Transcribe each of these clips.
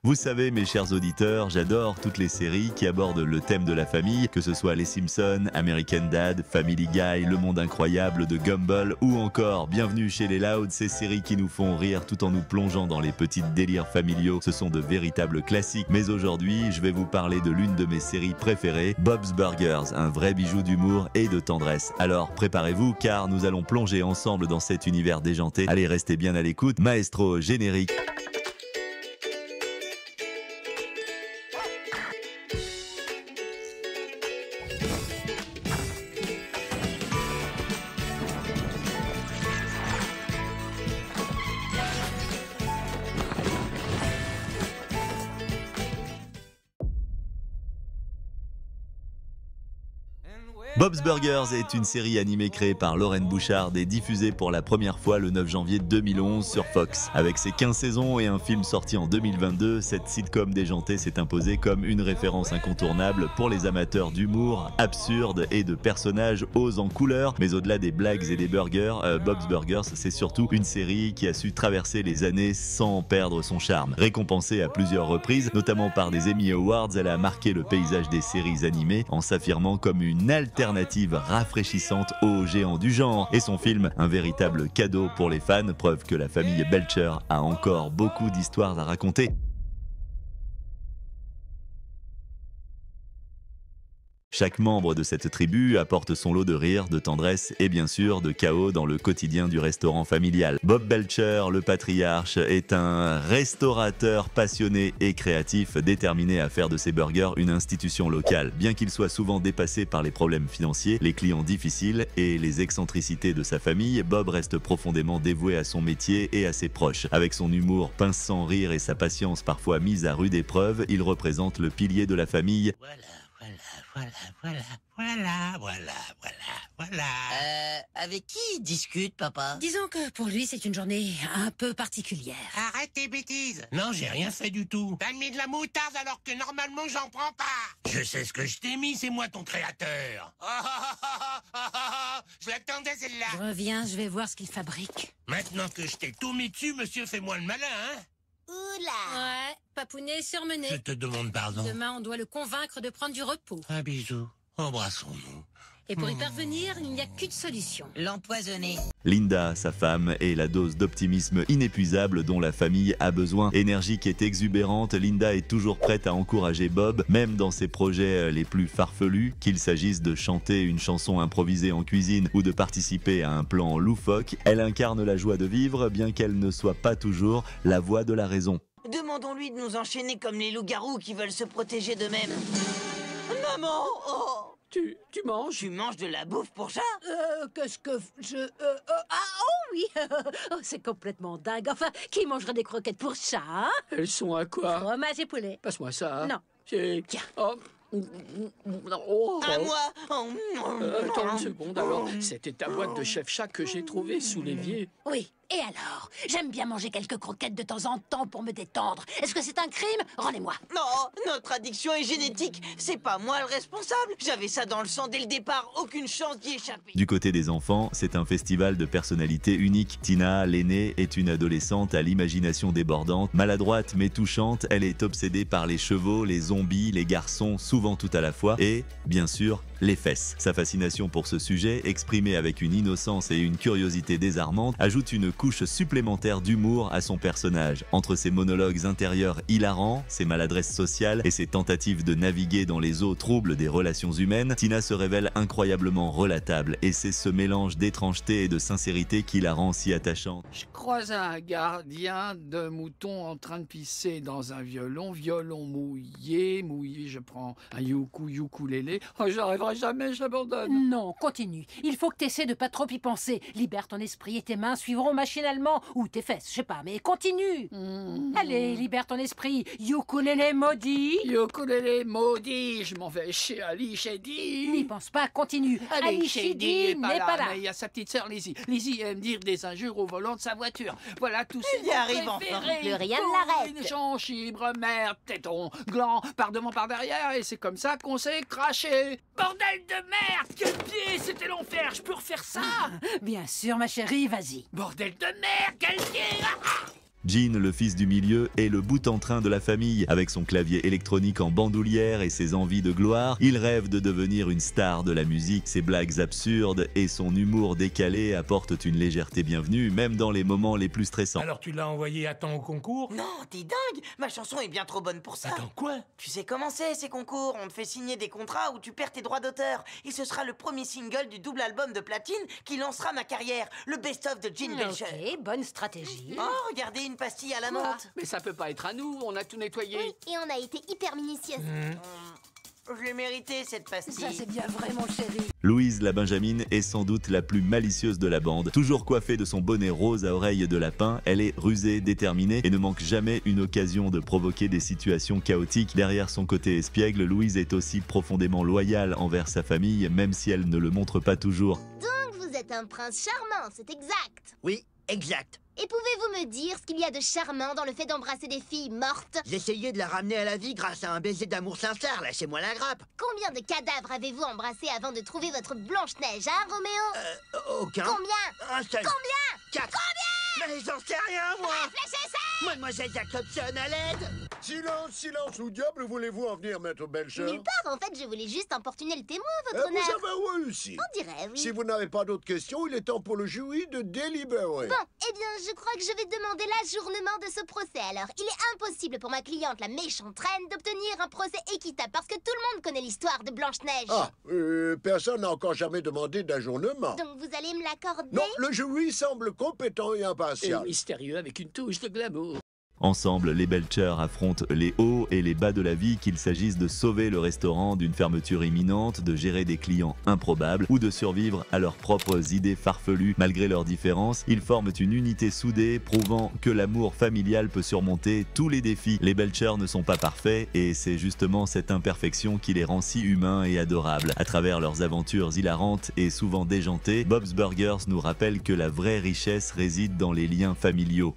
Vous savez, mes chers auditeurs, j'adore toutes les séries qui abordent le thème de la famille, que ce soit Les Simpsons, American Dad, Family Guy, Le Monde Incroyable de Gumball ou encore Bienvenue chez les Louds, ces séries qui nous font rire tout en nous plongeant dans les petits délires familiaux. Ce sont de véritables classiques. Mais aujourd'hui, je vais vous parler de l'une de mes séries préférées, Bob's Burgers, un vrai bijou d'humour et de tendresse. Alors préparez-vous car nous allons plonger ensemble dans cet univers déjanté. Allez, restez bien à l'écoute. Maestro, générique. Bob's Burgers est une série animée créée par Lorraine Bouchard et diffusée pour la première fois le 9 janvier 2011 sur Fox. Avec ses 15 saisons et un film sorti en 2022, cette sitcom déjantée s'est imposée comme une référence incontournable pour les amateurs d'humour absurde et de personnages hauts en couleur. Mais au-delà des blagues et des burgers, Bob's Burgers, c'est surtout une série qui a su traverser les années sans perdre son charme. Récompensée à plusieurs reprises, notamment par des Emmy Awards, elle a marqué le paysage des séries animées en s'affirmant comme une alternative rafraîchissante aux géants du genre. Et son film, un véritable cadeau pour les fans, preuve que la famille Belcher a encore beaucoup d'histoires à raconter. Chaque membre de cette tribu apporte son lot de rire, de tendresse et bien sûr de chaos dans le quotidien du restaurant familial. Bob Belcher, le patriarche, est un restaurateur passionné et créatif, déterminé à faire de ses burgers une institution locale. Bien qu'il soit souvent dépassé par les problèmes financiers, les clients difficiles et les excentricités de sa famille, Bob reste profondément dévoué à son métier et à ses proches. Avec son humour pince sans rire et sa patience parfois mise à rude épreuve, il représente le pilier de la famille. Voilà. Avec qui il discute, papa? Disons que pour lui, c'est une journée un peu particulière. Arrête tes bêtises. Non, j'ai rien fait du tout. T'as mis de la moutarde alors que normalement j'en prends pas. Je sais ce que je t'ai mis, c'est moi ton créateur. Je l'attendais celle-là. Je reviens, je vais voir ce qu'il fabrique. Maintenant que je t'ai tout mis dessus, monsieur, fais-moi le malin, hein? Oula. Ouais, papounet surmené. Je te demande pardon. Demain, on doit le convaincre de prendre du repos. Un bisou. Embrassons-nous. Et pour y parvenir, il n'y a qu'une solution. L'empoisonner. Linda, sa femme, est la dose d'optimisme inépuisable dont la famille a besoin. Énergique et exubérante, Linda est toujours prête à encourager Bob, même dans ses projets les plus farfelus, qu'il s'agisse de chanter une chanson improvisée en cuisine ou de participer à un plan loufoque. Elle incarne la joie de vivre, bien qu'elle ne soit pas toujours la voix de la raison. Demandons-lui de nous enchaîner comme les loups-garous qui veulent se protéger d'eux-mêmes. Maman! Oh! Tu manges? Tu manges de la bouffe pour ça? Qu'est-ce que oh oui. Oh, c'est complètement dingue. Enfin, qui mangerait des croquettes pour ça, hein? Elles sont à quoi? Fromage et poulet. Passe-moi ça. Non. Tiens. Oh. Oh. À moi! Attends une seconde, alors. C'était ta boîte de chef chat que j'ai trouvée sous l'évier. Oui. Et alors? J'aime bien manger quelques croquettes de temps en temps pour me détendre. Est-ce que c'est un crime? Rendez-moi. Non, notre addiction est génétique. C'est pas moi le responsable. J'avais ça dans le sang dès le départ. Aucune chance d'y échapper. Du côté des enfants, c'est un festival de personnalités uniques. Tina, l'aînée, est une adolescente à l'imagination débordante. Maladroite mais touchante, elle est obsédée par les chevaux, les zombies, les garçons, souvent tout à la fois, et, bien sûr, les fesses. Sa fascination pour ce sujet, exprimée avec une innocence et une curiosité désarmante, ajoute une couche supplémentaire d'humour à son personnage. Entre ses monologues intérieurs hilarants, ses maladresses sociales et ses tentatives de naviguer dans les eaux troubles des relations humaines, Tina se révèle incroyablement relatable et c'est ce mélange d'étrangeté et de sincérité qui la rend si attachante. Je croise un gardien de moutons en train de pisser dans un violon mouillé, je prends un ukulélé. Oh, j'arriverai jamais, j'abandonne. Non, continue. Il faut que t'essaies de pas trop y penser. Libère ton esprit et tes mains suivront machinalement. Ou tes fesses, je sais pas, mais continue. Allez, libère ton esprit. Ukulélé maudit. Ukulélé maudit, je m'en vais chez Ali Shady. N'y pense pas, continue. Ali Shady n'est pas là. Mais il y a sa petite sœur Lizzie. Lizzie aime dire des injures au volant de sa voiture. Voilà tout ce Il y arrive enfin. Plus rien ne l'arrête. Chanchibre, merde, téton, gland, par devant, par derrière, et c'est comme ça qu'on s'est craché. Bordel de merde, quel pied, c'était l'enfer, je peux refaire ça? Bien sûr, ma chérie, vas-y. Bordel de merde, quel pied! Gene, le fils du milieu, est le bout en train de la famille. Avec son clavier électronique en bandoulière et ses envies de gloire, il rêve de devenir une star de la musique. Ses blagues absurdes et son humour décalé apportent une légèreté bienvenue, même dans les moments les plus stressants. Alors tu l'as envoyé à temps au concours? Non, t'es dingue! Ma chanson est bien trop bonne pour ça. Attends, quoi? Tu sais comment c'est, ces concours? On te fait signer des contrats où tu perds tes droits d'auteur. Et ce sera le premier single du double album de platine qui lancera ma carrière, le best-of de Gene Belcher. Ok, bonne stratégie. Oh, regardez, une pastille à la menthe. Mais ça peut pas être à nous, on a tout nettoyé. Et on a été hyper minutieuse. Je l'ai mérité, cette pastille. Ça, c'est bien vrai, mon chéri. Louise, la Benjamine, est sans doute la plus malicieuse de la bande. Toujours coiffée de son bonnet rose à oreilles de lapin, elle est rusée, déterminée et ne manque jamais une occasion de provoquer des situations chaotiques. Derrière son côté espiègle, Louise est aussi profondément loyale envers sa famille, même si elle ne le montre pas toujours. Donc vous êtes un prince charmant, c'est exact. Oui, exact. Et pouvez-vous me dire ce qu'il y a de charmant dans le fait d'embrasser des filles mortes? J'essayais de la ramener à la vie grâce à un baiser d'amour sincère, lâchez-moi la grappe. Combien de cadavres avez-vous embrassé avant de trouver votre Blanche-Neige, hein, Roméo? Aucun. Combien? Un seul. Combien? 4. Mais j'en sais rien, moi. Réfléchissez! Mademoiselle Jacobson, à l'aide. Silence, silence, où diable voulez-vous en venir, maître Belcher? Nulle part, en fait, je voulais juste importuner le témoin, votre Vous honneur. avez réussi. On dirait, oui. Si vous n'avez pas d'autres questions, il est temps pour le jury de délibérer. Bon, eh bien, je crois que je vais demander l'ajournement de ce procès, alors. Il est impossible pour ma cliente, la méchante reine, d'obtenir un procès équitable, parce que tout le monde connaît l'histoire de Blanche-Neige. Ah, personne n'a encore jamais demandé d'ajournement. Donc vous allez me l'accorder? Non, le jury semble compétent et impatient. Mystérieux avec une touche de glamour. Ensemble, les Belcher affrontent les hauts et les bas de la vie, qu'il s'agisse de sauver le restaurant d'une fermeture imminente, de gérer des clients improbables ou de survivre à leurs propres idées farfelues. Malgré leurs différences, ils forment une unité soudée, prouvant que l'amour familial peut surmonter tous les défis. Les Belcher ne sont pas parfaits et c'est justement cette imperfection qui les rend si humains et adorables. À travers leurs aventures hilarantes et souvent déjantées, Bob's Burgers nous rappelle que la vraie richesse réside dans les liens familiaux.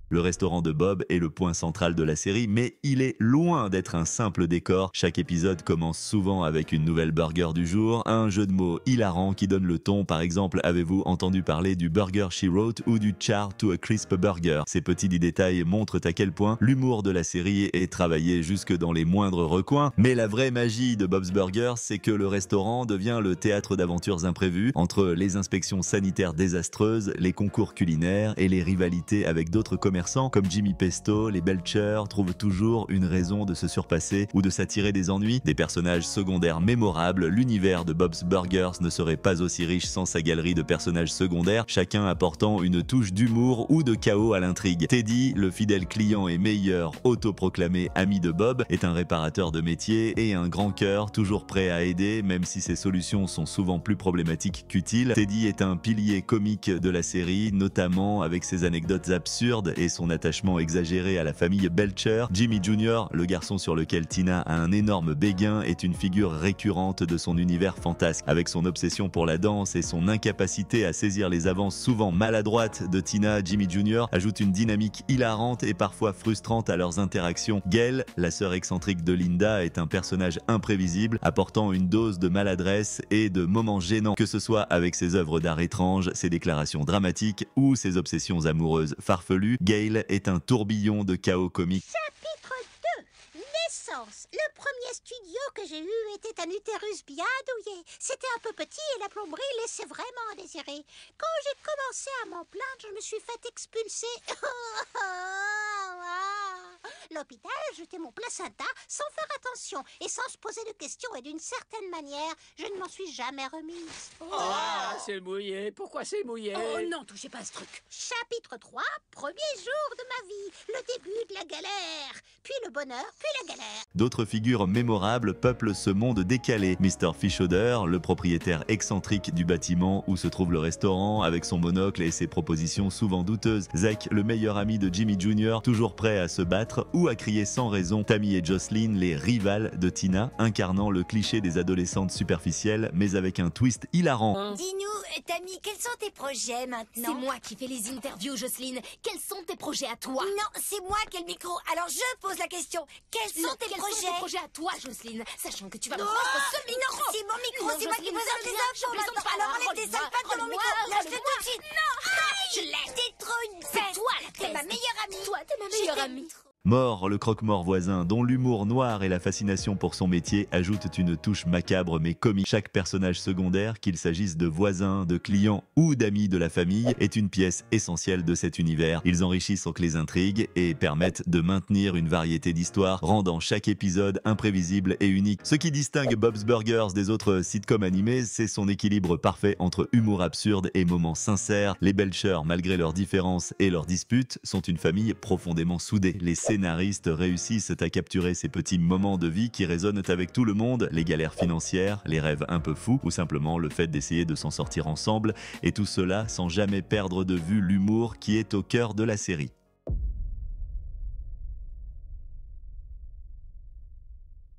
Le restaurant de Bob est le point central de la série, mais il est loin d'être un simple décor. Chaque épisode commence souvent avec une nouvelle burger du jour, un jeu de mots hilarant qui donne le ton. Par exemple, avez-vous entendu parler du burger she wrote ou du char to a crisp burger? Ces petits détails montrent à quel point l'humour de la série est travaillé jusque dans les moindres recoins. Mais la vraie magie de Bob's Burgers, c'est que le restaurant devient le théâtre d'aventures imprévues, entre les inspections sanitaires désastreuses, les concours culinaires et les rivalités avec d'autres commerçants comme Jimmy Pesto. Les Belcher trouvent toujours une raison de se surpasser ou de s'attirer des ennuis. Des personnages secondaires mémorables, l'univers de Bob's Burgers ne serait pas aussi riche sans sa galerie de personnages secondaires, chacun apportant une touche d'humour ou de chaos à l'intrigue. Teddy, le fidèle client et meilleur autoproclamé ami de Bob, est un réparateur de métier et un grand cœur, toujours prêt à aider, même si ses solutions sont souvent plus problématiques qu'utiles. Teddy est un pilier comique de la série, notamment avec ses anecdotes absurdes et son attachement exagéré à la famille Belcher. Jimmy Jr., le garçon sur lequel Tina a un énorme béguin, est une figure récurrente de son univers fantasque. Avec son obsession pour la danse et son incapacité à saisir les avances souvent maladroites de Tina, Jimmy Jr. ajoute une dynamique hilarante et parfois frustrante à leurs interactions. Gail, la sœur excentrique de Linda, est un personnage imprévisible, apportant une dose de maladresse et de moments gênants, que ce soit avec ses œuvres d'art étranges, ses déclarations dramatiques ou ses obsessions amoureuses farfelues. Gail est un tourbillon de chaos comique. Chapitre 2. Naissance. Le premier studio que j'ai eu était un utérus bien douillet. C'était un peu petit et la plomberie laissait vraiment à désirer. Quand j'ai commencé à m'en plaindre, je me suis fait expulser. L'hôpital a jeté mon placenta sans faire attention et sans se poser de questions, et d'une certaine manière, je ne m'en suis jamais remise. C'est mouillé. Pourquoi c'est mouillé? Oh non, touchez pas à ce truc. Chapitre 3, premier jour de ma vie, le début de la galère, puis le bonheur, puis la galère. D'autres figures mémorables peuplent ce monde décalé. Mr. Fischoder, le propriétaire excentrique du bâtiment où se trouve le restaurant, avec son monocle et ses propositions souvent douteuses. Zach, le meilleur ami de Jimmy Jr., toujours prêt à se battre ou à crier sans raison. Tammy et Jocelyn, les rivales de Tina, incarnant le cliché des adolescentes superficielles, mais avec un twist hilarant. Dis-nous, Tammy, quels sont tes projets maintenant? C'est moi qui fais les interviews, Jocelyne. Quels sont tes projets à toi? Non, c'est moi qui ai le micro, alors je pose pose la question. Quels sont tes projets à toi, Jocelyne, sachant que tu vas me rendre ce micro. C'est mon micro, c'est moi qui présente les infos maintenant. Alors enlève tes sales pattes de mon micro. Lâche-le tout de suite. Non, je lâche. T'es trop une bête. C'est toi la T'es ma meilleure amie. Toi, t'es ma meilleure amie. Mort, le croque-mort voisin, dont l'humour noir et la fascination pour son métier ajoutent une touche macabre mais comique. Chaque personnage secondaire, qu'il s'agisse de voisins, de clients ou d'amis de la famille, est une pièce essentielle de cet univers. Ils enrichissent les intrigues et permettent de maintenir une variété d'histoires, rendant chaque épisode imprévisible et unique. Ce qui distingue Bob's Burgers des autres sitcoms animés, c'est son équilibre parfait entre humour absurde et moments sincères. Les Belcher, malgré leurs différences et leurs disputes, sont une famille profondément soudée. Les scénaristes réussissent à capturer ces petits moments de vie qui résonnent avec tout le monde, les galères financières, les rêves un peu fous ou simplement le fait d'essayer de s'en sortir ensemble, et tout cela sans jamais perdre de vue l'humour qui est au cœur de la série.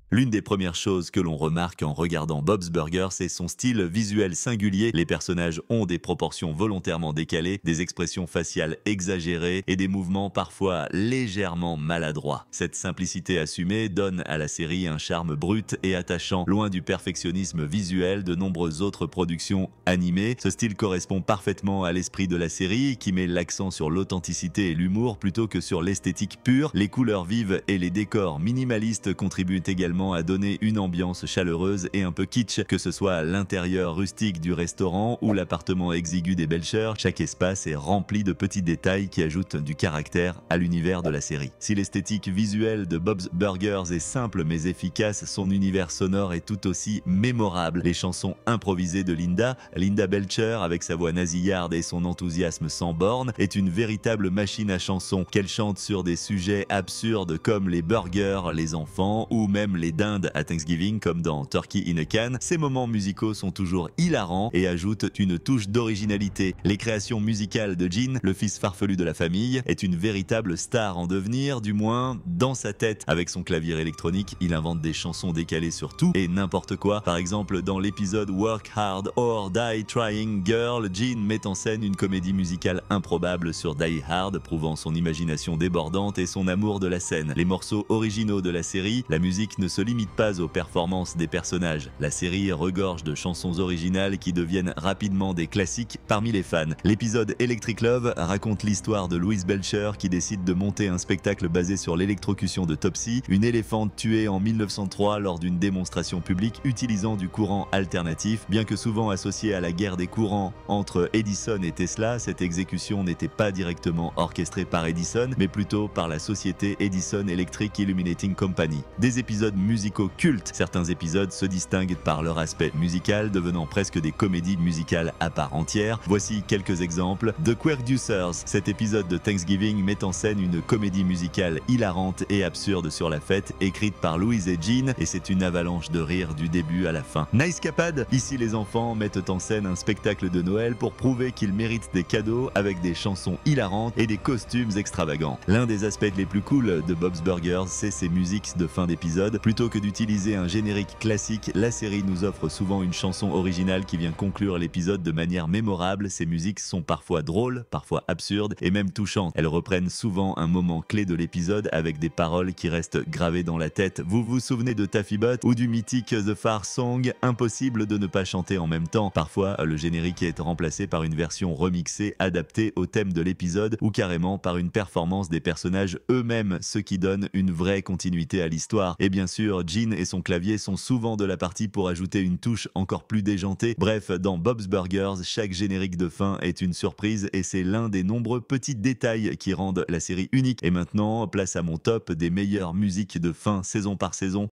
L'une des premières choses que l'on remarque en regardant Bob's Burgers, c'est son style visuel singulier. Les personnages ont des proportions volontairement décalées, des expressions faciales exagérées et des mouvements parfois légèrement maladroits. Cette simplicité assumée donne à la série un charme brut et attachant, loin du perfectionnisme visuel de nombreuses autres productions animées. Ce style correspond parfaitement à l'esprit de la série, qui met l'accent sur l'authenticité et l'humour plutôt que sur l'esthétique pure. Les couleurs vives et les décors minimalistes contribuent également à donner une ambiance chaleureuse et un peu kitsch, que ce soit à l'intérieur rustique du restaurant ou l'appartement exigu des Belcher. Chaque espace est rempli de petits détails qui ajoutent du caractère à l'univers de la série. Si l'esthétique visuelle de Bob's Burgers est simple mais efficace, son univers sonore est tout aussi mémorable. Les chansons improvisées de Linda Belcher, avec sa voix nasillarde et son enthousiasme sans borne, est une véritable machine à chansons. Qu'elle chante sur des sujets absurdes comme les burgers, les enfants ou même les dindes à Thanksgiving comme dans Turkey in a Can, ces moments musicaux sont toujours hilarants et ajoutent une touche d'originalité. Les créations musicales de Gene, le fils farfelu de la famille, est une véritable star en devenir, du moins dans sa tête. Avec son clavier électronique, il invente des chansons décalées sur tout et n'importe quoi. Par exemple, dans l'épisode Work Hard or Die Trying Girl, Gene met en scène une comédie musicale improbable sur Die Hard, prouvant son imagination débordante et son amour de la scène. Les morceaux originaux de la série, la musique ne se limite pas aux performances des personnages. La série regorge de chansons originales qui deviennent rapidement des classiques parmi les fans. L'épisode Electric Love raconte l'histoire de Louise Belcher qui décide de monter un spectacle basé sur l'électrocution de Topsy, une éléphante tuée en 1903 lors d'une démonstration publique utilisant du courant alternatif. Bien que souvent associée à la guerre des courants entre Edison et Tesla, cette exécution n'était pas directement orchestrée par Edison, mais plutôt par la société Edison Electric Illuminating Company. Des épisodes musicaux cultes. Certains épisodes se distinguent par leur aspect musical, devenant presque des comédies musicales à part entière. Voici quelques exemples. The Quercusers. Cet épisode de Thanksgiving met en scène une comédie musicale hilarante et absurde sur la fête, écrite par Louise et Gene, et c'est une avalanche de rire du début à la fin. Nicecapade. Ici, les enfants mettent en scène un spectacle de Noël pour prouver qu'ils méritent des cadeaux avec des chansons hilarantes et des costumes extravagants. L'un des aspects les plus cool de Bob's Burgers, c'est ses musiques de fin d'épisode. Plutôt que d'utiliser un générique classique, la série nous offre souvent une chanson originale qui vient conclure l'épisode de manière mémorable. Ces musiques sont parfois drôles, parfois absurdes et même touchantes. Elles reprennent souvent un moment clé de l'épisode avec des paroles qui restent gravées dans la tête. Vous vous souvenez de Taffy Butt ou du mythique The Far Song? Impossible de ne pas chanter en même temps. Parfois, le générique est remplacé par une version remixée adaptée au thème de l'épisode ou carrément par une performance des personnages eux-mêmes, ce qui donne une vraie continuité à l'histoire. Et bien sûr, Gene et son clavier sont souvent de la partie pour ajouter une touche encore plus déjantée. Bref, dans Bob's Burgers, chaque générique de fin est une surprise et c'est l'un des nombreux petits détails qui rendent la série unique. Et maintenant, place à mon top des meilleures musiques de fin saison par saison.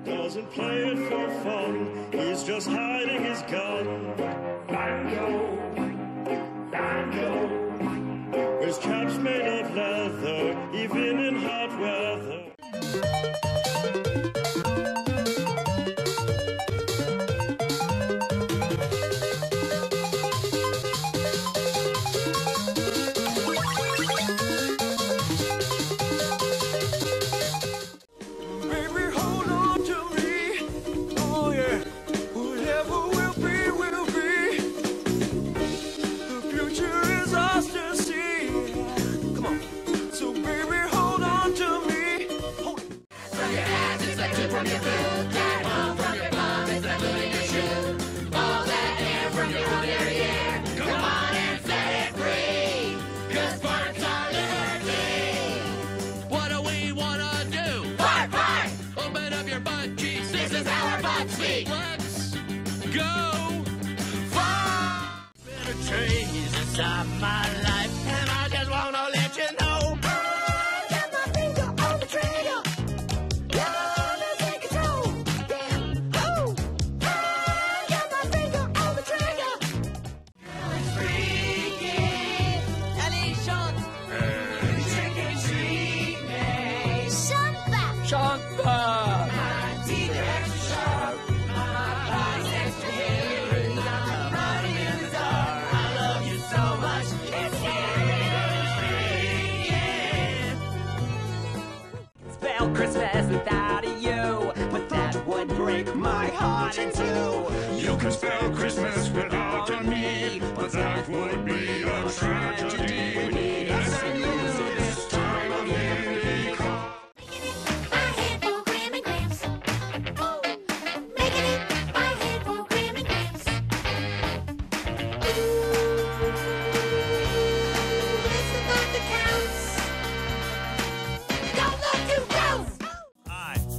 Doesn't play it for fun, he's just hiding his gun. Banjo, banjo, his cap's made of leather, even in hot weather. of my life, and I just wanna let you know. I got my finger on the trigger. Love is in control. Yeah, oh, I got my finger on the trigger. Girl, it's freaky. Allez, chante. Trick and treat me. Chante pas. Chante pas. My teeth are extra sharp. My body's extra hairy. I'm running in the dark. I love you so much. It's scary. Spell Christmas without a you, but that would break my heart in two. You can spell Christmas without a me, but that would be a tragedy. We need a use this time of year. My head for Graham and Gramps. Oh, making it my head for Graham and Gramps. This is not the counts. Don't look too close. I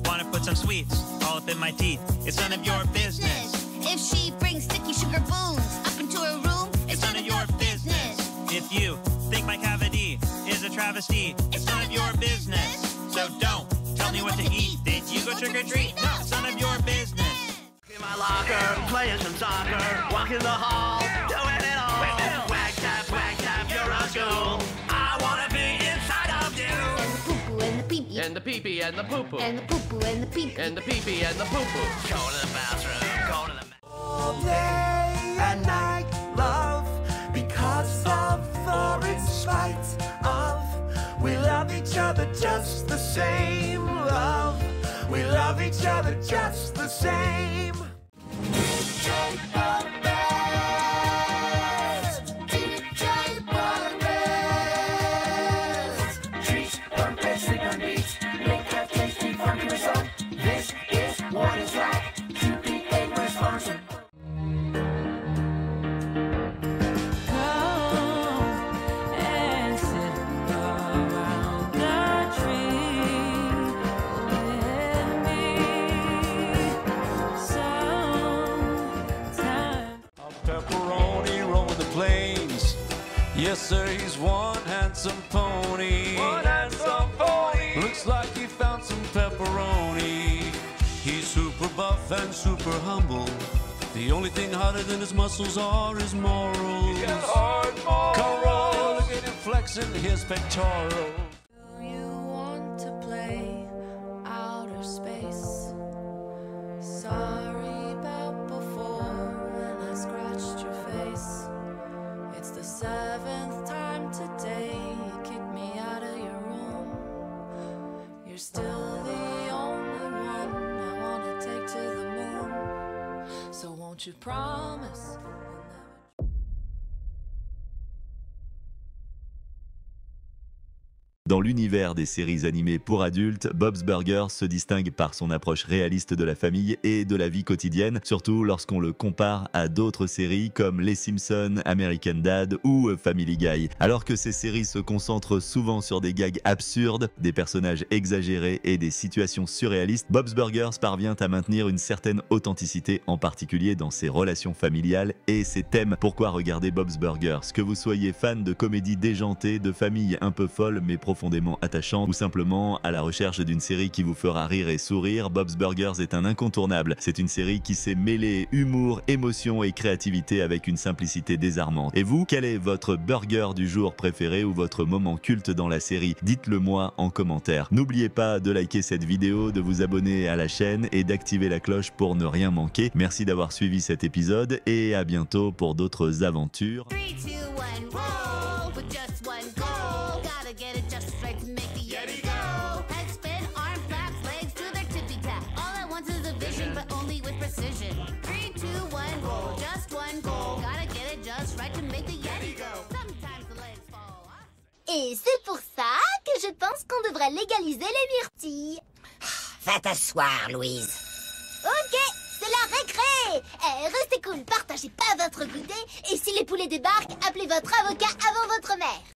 want to put some sweets all up in my teeth. It's none of your business. If she brings sticky sugar balloons up into her room, It's none of your business. If you think my cavity is a travesty, it's none of your business. So don't tell me what to eat. Did you go trick or treat? No, it's none of your business. In my locker, playing some soccer, walking the hall, doing it all. Wag tap, you're a school. I wanna be inside of you. and the pee-pee, And the pee-pee and the poo-poo. and the poo-poo, and the pee-pee. And the pee-pee and the poo-poo. Go to the bathroom, go to the All day and night, love, because of or in spite of, we love each other just the same, love. We love each other just the same. Treat, bump and sleep on beats, make that tasty funky result. This is what it's like to be a responsible. Pepperoni rolling the plains. Yes, sir, he's one handsome pony. One handsome pony. Looks like he found some pepperoni. He's super buff and super humble. The only thing hotter than his muscles are his morals. Carl, look at him flexing his pectoral. Want to play outer space. Sorry about before when I scratched your face. It's the 7th time today you kicked me out of your room. You're still the only one I want to take to the moon. So won't you promise? Dans l'univers des séries animées pour adultes, Bob's Burgers se distingue par son approche réaliste de la famille et de la vie quotidienne, surtout lorsqu'on le compare à d'autres séries comme Les Simpsons, American Dad ou Family Guy. Alors que ces séries se concentrent souvent sur des gags absurdes, des personnages exagérés et des situations surréalistes, Bob's Burgers parvient à maintenir une certaine authenticité, en particulier dans ses relations familiales et ses thèmes. Pourquoi regarder Bob's Burgers? Que vous soyez fan de comédies déjantées, de familles un peu folles mais profondément attachante ou simplement à la recherche d'une série qui vous fera rire et sourire, Bob's Burgers est un incontournable. C'est une série qui sait mêler humour, émotion et créativité avec une simplicité désarmante. Et vous, quel est votre burger du jour préféré ou votre moment culte dans la série? Dites-le moi en commentaire. N'oubliez pas de liker cette vidéo, de vous abonner à la chaîne et d'activer la cloche pour ne rien manquer. Merci d'avoir suivi cet épisode et à bientôt pour d'autres aventures. 3, 2, 1, roll with just one goal. Gotta get it just right to make the Yeti go. Head spin, arm flaps, legs do their tippy tap. All I want is a vision, but only with precision. 3, 2, 1, roll, just one goal. Gotta get it just right to make the Yeti go. Sometimes the legs fall off. Et c'est pour ça que je pense qu'on devrait légaliser les myrtilles. Va t'asseoir, Louise. Ok, c'est la récré. Restez cool, partagez pas votre goûter. Et si les poulets débarquent, appelez votre avocat avant votre mère.